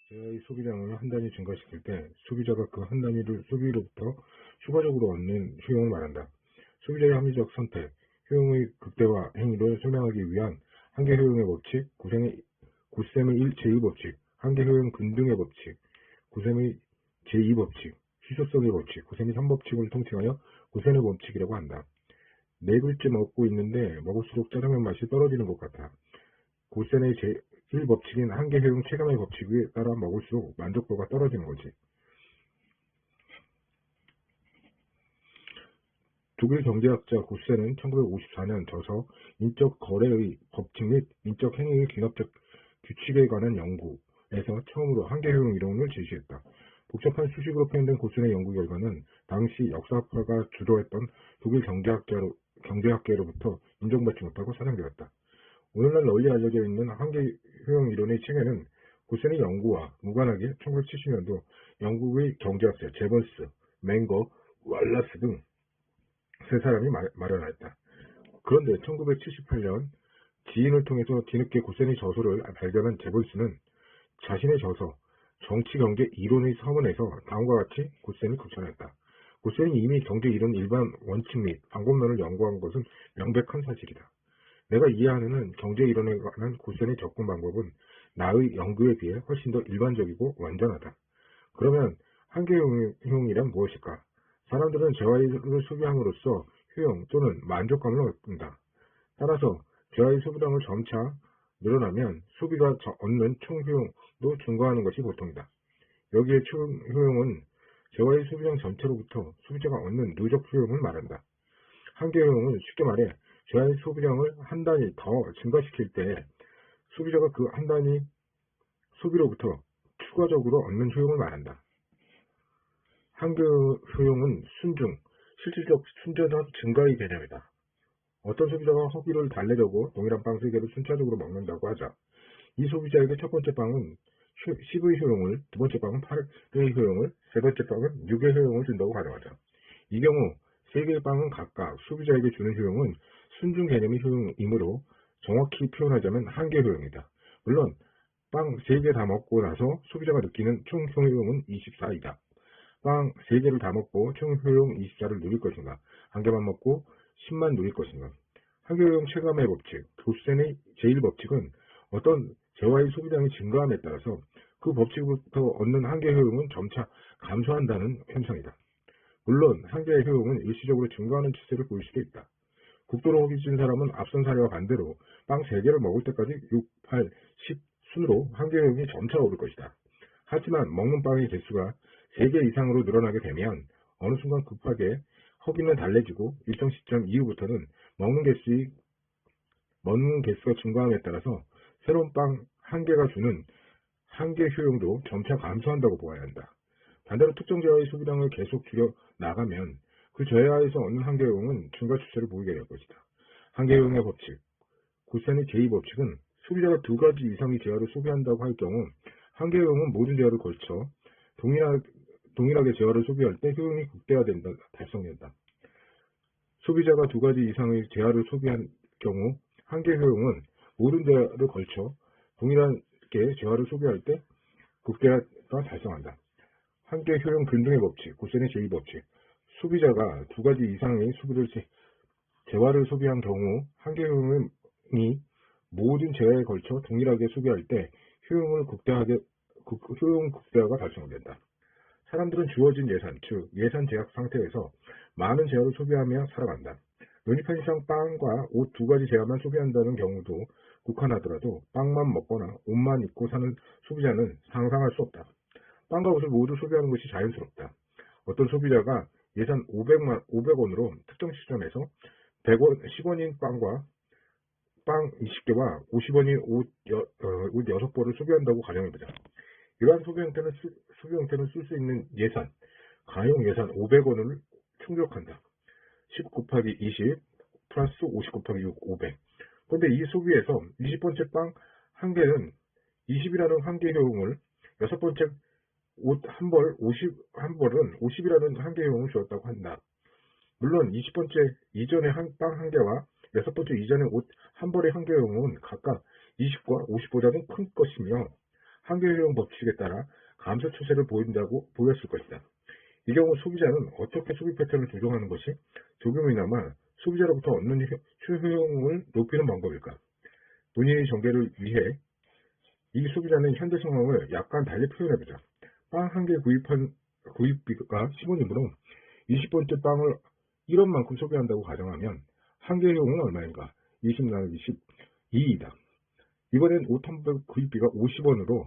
제 소비량을 한 단위 증가시킬 때 소비자가 그 한 단위를 소비로부터 추가적으로 얻는 효용을 말한다. 소비자의 합리적 선택, 효용의 극대화 행위를 설명하기 위한 한계 효용의 법칙, 구셈의 제2법칙, 한계 효용 근등의 법칙, 구셈의 제2법칙, 희소성의 법칙, 구셈의 3법칙을 통칭하여 구셈의 법칙이라고 한다. 네 글째 먹고 있는데 먹을수록 짜장면 맛이 떨어지는 것 같아. 고센의 제1법칙인 한계 효용 체감의 법칙에 따라 먹을수록 만족도가 떨어지는 거지. 독일 경제학자 고센은 1954년 저서 인적 거래의 법칙 및 인적 행위의 귀납적 규칙에 관한 연구에서 처음으로 한계 효용 이론을 제시했다. 복잡한 수식으로 표현된 고센의 연구 결과는 당시 역사파가 주도했던 독일 경제학계로부터 인정받지 못하고 사장되었다. 오늘날 널리 알려져 있는 한계 효용 이론의 층에는 고센의 연구와 무관하게 1970년도 영국의 경제학자 제번스, 맹거, 왈라스 등 세 사람이 마련하였다. 그런데 1978년 지인을 통해서 뒤늦게 고센의 저서를 발견한 제번스는 자신의 저서 정치 경제 이론의 서문에서 다음과 같이 고센을 극찬했다. 고센이 이미 경제 이론 일반 원칙 및 방법론을 연구한 것은 명백한 사실이다. 내가 이해하는 한 경제 이론에 관한 고센의 접근 방법은 나의 연구에 비해 훨씬 더 일반적이고 완전하다. 그러면 한계 효용이란 무엇일까? 사람들은 재화를 소비함으로써 효용 또는 만족감을 얻는다. 따라서 재화의 소비량을 점차 늘어나면 소비가 얻는 총 효용도 증가하는 것이 보통이다. 여기에 총 효용은 재화의 소비량 전체로부터 소비자가 얻는 누적 효용을 말한다. 한계 효용은 쉽게 말해 재화의 소비량을 한 단위 더 증가시킬 때 소비자가 그 한 단위 소비로부터 추가적으로 얻는 효용을 말한다. 한계 효용은 순증, 실질적 순전한 증가의 개념이다. 어떤 소비자가 허기를 달래려고 동일한 빵 3개를 순차적으로 먹는다고 하자. 이 소비자에게 첫 번째 빵은 10의 효용을, 두 번째 빵은 8의 효용을, 세 번째 빵은 6의 효용을 준다고 가정하자. 이 경우 3개의 빵은 각각 소비자에게 주는 효용은 순증 개념의 효용이므로 정확히 표현하자면 한계 효용이다. 물론 빵 3개 다 먹고 나서 소비자가 느끼는 총 효용은 24이다. 빵 3개를 다 먹고 총 효용 24를 누릴 것인가? 한 개만 먹고 10만 누릴 것인가? 한계 효용 체감의 법칙, 도센의 제1법칙은 어떤 재화의 소비량이 증가함에 따라서 그 법칙부터 얻는 한계 효용은 점차 감소한다는 현상이다. 물론 한계의 효용은 일시적으로 증가하는 추세를 보일 수도 있다. 국도로 허기진 사람은 앞선 사례와 반대로 빵 3개를 먹을 때까지 6, 8, 10 순으로 한계 효용이 점차 오를 것이다. 하지만 먹는 빵의 개수가 3개 이상으로 늘어나게 되면 어느 순간 급하게 허기는 달래지고 일정 시점 이후부터는 먹는 개수가 증가함에 따라서 새로운 빵 한 개가 주는 한계 효용도 점차 감소한다고 보아야 한다. 반대로 특정 재화의 소비량을 계속 줄여 나가면 그 재화에서 얻는 한계 효용은 증가 추세를 보이게 될 것이다. 한계 효용의 법칙, 고센의 제2법칙은 소비자가 2가지 이상의 재화를 소비한다고 할 경우 한계 효용은 모든 재화를 걸쳐 동일하게 재화를 소비할 때 효용이 극대화된다, 달성된다. 소비자가 2가지 이상의 재화를 소비한 경우 한계 효용은 모든 재화를 걸쳐 동일하게 재화를 소비할 때 극대화가 달성한다. 한계 효용 근등의 법칙, 고센의 제2법칙. 소비자가 2가지 이상의 재화를 소비한 경우 한계 효용이 모든 재화에 걸쳐 동일하게 소비할 때 효용 극대화가 달성된다. 사람들은 주어진 예산, 즉 예산 제약 상태에서 많은 재화를 소비하며 살아간다. 눈이 편의상 빵과 옷 2가지 재화만 소비한다는 경우도 국한하더라도 빵만 먹거나 옷만 입고 사는 소비자는 상상할 수 없다. 빵과 옷을 모두 소비하는 것이 자연스럽다. 어떤 소비자가 예산 500원으로 특정 시점에서 100원, 10원인 빵과 빵 20개와 50원인 옷 6벌을 소비한다고 가정해보자. 이러한 소비 형태는 쓸 수 있는 예산, 가용 예산 500원을 충족한다. 10 곱하기 20 플러스 50 곱하기 6, 500. 그런데 이 소비에서 20번째 빵 한 개는 20이라는 한계 효용을, 6번째 옷 한 벌은 50이라는 한계 효용을 주었다고 한다. 물론 20번째 이전의 빵 한 개와 6번째 이전의 옷 한 벌의 한계 효용은 각각 20과 50보다는 큰 것이며 한계효용 법칙에 따라 감소 추세를 보인다고 보였을 것이다. 이 경우 소비자는 어떻게 소비 패턴을 조정하는 것이 조금이나마 소비자로부터 얻는 효용을 높이는 방법일까? 논의 전개를 위해 이 소비자는 현재 상황을 약간 달리 표현해보자. 빵 한 개 구입비가 15인분으로 20번째 빵을 1원만큼 소비한다고 가정하면 한 개의 효용은 얼마인가? 20 나누기 12이다. 이번엔 옷 한 벌 구입비가 50원으로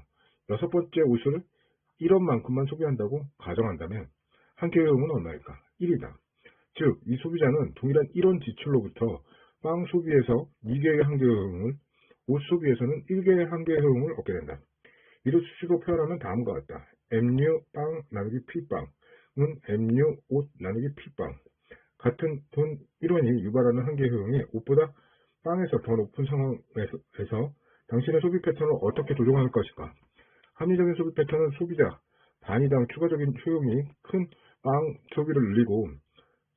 6번째 옷을 1원만큼만 소비한다고 가정한다면 한 개의 효용은 얼마일까? 1이다. 즉, 이 소비자는 동일한 1원 지출로부터 빵 소비에서 2개의 한 개의 효용을, 옷 소비에서는 1개의 한 개의 효용을 얻게 된다. 이를 수식으로 표현하면 다음과 같다. MU 빵 나누기 P빵은 MU 옷 나누기 P빵. 같은 돈 1원이 유발하는 한 개의 효용이 옷보다 빵에서 더 높은 상황에서 당신의 소비 패턴을 어떻게 조정할 것인가? 합리적인 소비 패턴은 소비자 단위당 추가적인 효용이 큰 빵 소비를 늘리고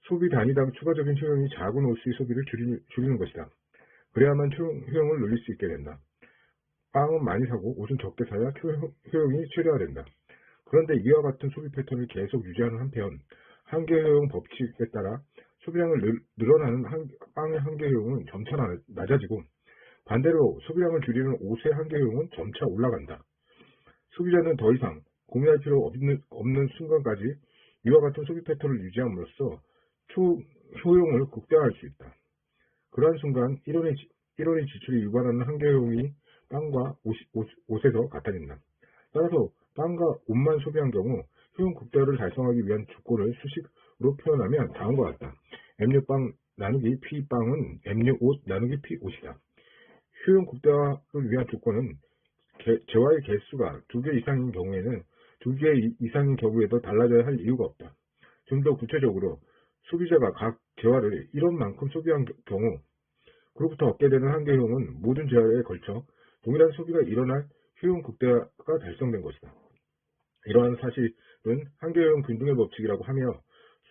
소비 단위당 추가적인 효용이 작은 옷의 소비를 줄이는 것이다. 그래야만 효용을 늘릴 수 있게 된다. 빵은 많이 사고 옷은 적게 사야 효용이 최대화된다. 그런데 이와 같은 소비 패턴을 계속 유지하는 한편 한계효용 법칙에 따라 소비량을 늘어나는 빵의 한계효용은 점차 낮아지고 반대로 소비량을 줄이는 옷의 한계효용은 점차 올라간다. 소비자는 더 이상 고민할 필요 없는 순간까지 이와 같은 소비 패턴을 유지함으로써 효용을 극대화할 수 있다. 그러한 순간 1원의 지출이 유발하는 한계효용이 빵과 옷에서 같아진다. 따라서 빵과 옷만 소비한 경우 효용 극대화를 달성하기 위한 조건을 수식으로 표현하면 다음과 같다. MU빵 나누기 P빵은 MU옷 나누기 P옷이다. 효용 극대화를 위한 조건은 재화의 개수가 2개 이상인 경우에는 2개 이상인 경우에도 달라져야 할 이유가 없다. 좀 더 구체적으로 소비자가 각 재화를 1원만큼 소비한 경우 그로부터 얻게 되는 한계효용은 모든 재화에 걸쳐 동일한 소비가 일어날 효용 극대화가 달성된 것이다. 이러한 사실은 한계효용 균등의 법칙이라고 하며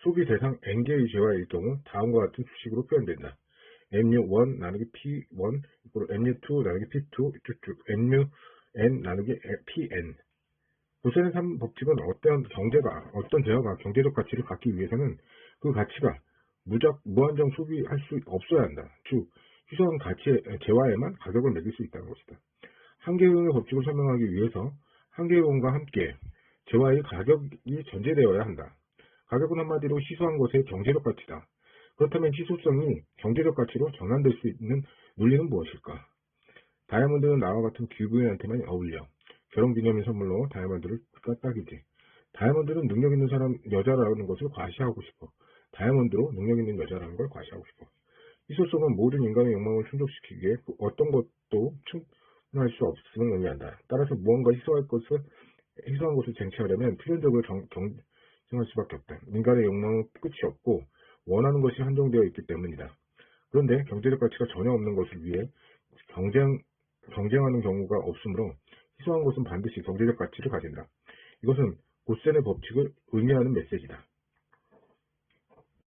소비 대상 N개의 재화일 경우 다음과 같은 수식으로 표현된다. MU1 나누기 P1 MU2 나누기 P2 쭉쭉 MUN 나누기 PN. 고세는 3 법칙은 어떤 재화가 경제적 가치를 갖기 위해서는 그 가치가 무한정 소비할 수 없어야 한다. 즉, 희소한 가치의 재화에만 가격을 매길 수 있다는 것이다. 한계효용의 법칙을 설명하기 위해서 한계효용과 함께 재화의 가격이 전제되어야 한다. 가격은 한마디로 희소한 것의 경제적 가치다. 그렇다면 희소성이 경제적 가치로 전환될 수 있는 논리는 무엇일까? 다이아몬드는 나와 같은 귀부인한테만 어울려. 결혼기념일 선물로 다이아몬드를 딱이지. 다이아몬드는 능력 있는 여자라는 것을 과시하고 싶어. 다이아몬드로 능력 있는 여자라는 걸 과시하고 싶어. 희소성은 모든 인간의 욕망을 충족시키기에 어떤 것도 충분할 수 없음을 의미한다. 따라서 무언가 희소한 것을 쟁취하려면 필연적으로 경쟁할 수밖에 없다. 인간의 욕망은 끝이 없고 원하는 것이 한정되어 있기 때문이다. 그런데 경제적 가치가 전혀 없는 것을 위해 경쟁하는 경우가 없으므로 희소한 것은 반드시 경제적 가치를 가진다. 이것은 고센의 법칙을 의미하는 메시지다.